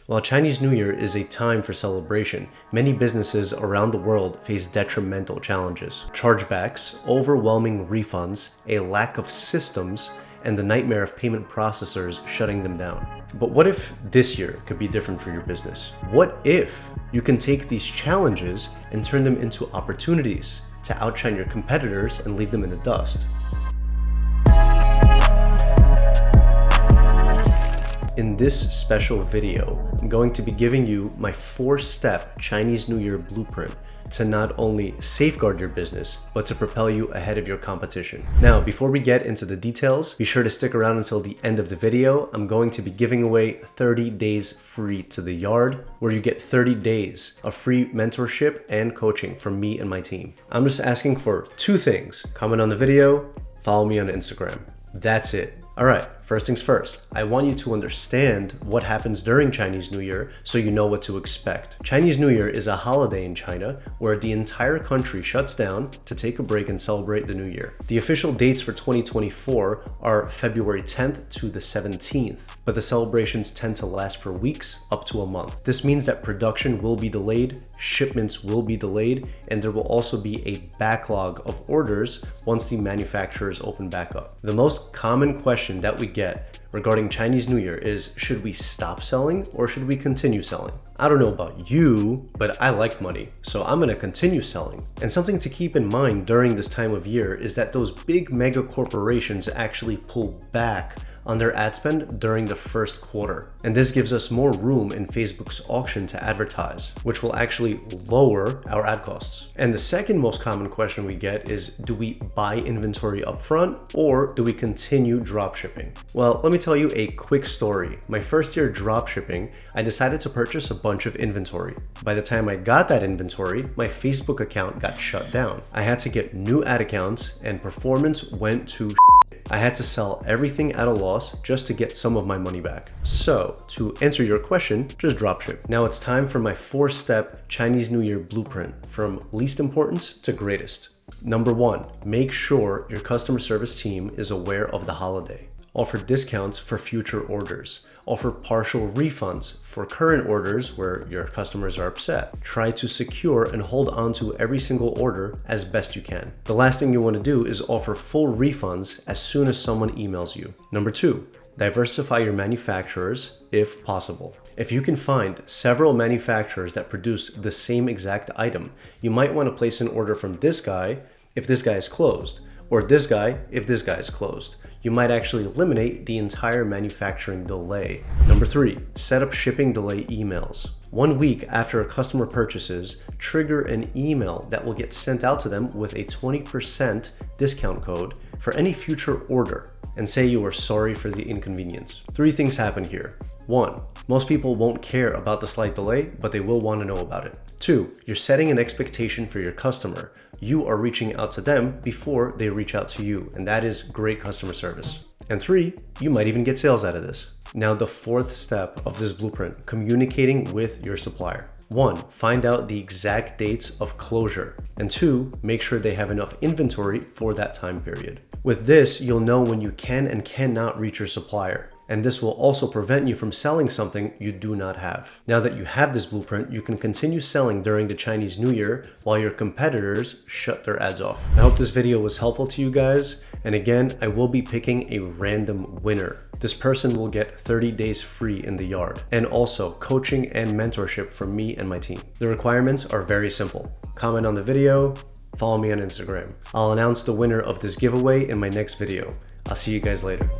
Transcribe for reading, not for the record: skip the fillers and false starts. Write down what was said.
While Chinese New Year is a time for celebration, many businesses around the world face detrimental challenges. Chargebacks, overwhelming refunds, a lack of systems, and the nightmare of payment processors shutting them down. But what if this year could be different for your business? What if you can take these challenges and turn them into opportunities to outshine your competitors and leave them in the dust? In this special video, I'm going to be giving you my 4-step Chinese New Year blueprint to not only safeguard your business, but to propel you ahead of your competition. Now, before we get into the details, be sure to stick around until the end of the video. I'm going to be giving away 30 days free to the yard, where you get 30 days of free mentorship and coaching from me and my team. I'm just asking for 2 things. Comment on the video, follow me on Instagram. That's it. All right, first things first, I want you to understand what happens during Chinese New Year so you know what to expect. Chinese New Year is a holiday in China where the entire country shuts down to take a break and celebrate the new year. The official dates for 2024 are February 10th to the 17th, but the celebrations tend to last for weeks up to a month. This means that production will be delayed, shipments will be delayed, and there will also be a backlog of orders once the manufacturers open back up. The most common question that we get regarding Chinese New Year is, should we stop selling or should we continue selling? I don't know about you, but I like money, so I'm gonna continue selling. And something to keep in mind during this time of year is that those big mega corporations actually pull back on their ad spend during the first quarter. And this gives us more room in Facebook's auction to advertise, which will actually lower our ad costs. And the second most common question we get is, do we buy inventory upfront or do we continue drop shipping? Well, let me tell you a quick story. My first year drop shipping, I decided to purchase a bunch of inventory. By the time I got that inventory, my Facebook account got shut down. I had to get new ad accounts and performance went to I had to sell everything at a loss just to get some of my money back. So, to answer your question, just dropship. Now it's time for my 4-step Chinese New Year blueprint from least importance to greatest. Number 1, make sure your customer service team is aware of the holiday. Offer discounts for future orders. Offer partial refunds for current orders where your customers are upset. Try to secure and hold on to every single order as best you can. The last thing you want to do is offer full refunds as soon as someone emails you. Number 2, diversify your manufacturers if possible. If you can find several manufacturers that produce the same exact item, you might want to place an order from this guy if this guy is closed, or this guy if this guy is closed. You might actually eliminate the entire manufacturing delay. Number 3, set up shipping delay emails. 1 week after a customer purchases, trigger an email that will get sent out to them with a 20% discount code for any future order, and say you are sorry for the inconvenience. 3 things happen here. 1, most people won't care about the slight delay, but they will want to know about it. 2, you're setting an expectation for your customer. You are reaching out to them before they reach out to you, and that is great customer service. And 3, you might even get sales out of this. Now, the 4th step of this blueprint, communicating with your supplier. 1, find out the exact dates of closure. And 2, make sure they have enough inventory for that time period. With this, you'll know when you can and cannot reach your supplier. And this will also prevent you from selling something you do not have. Now that you have this blueprint, you can continue selling during the Chinese New Year while your competitors shut their ads off. I hope this video was helpful to you guys. And again, I will be picking a random winner. This person will get 30 days free in the yard, and also coaching and mentorship from me and my team. The requirements are very simple. Comment on the video, follow me on Instagram. I'll announce the winner of this giveaway in my next video. I'll see you guys later.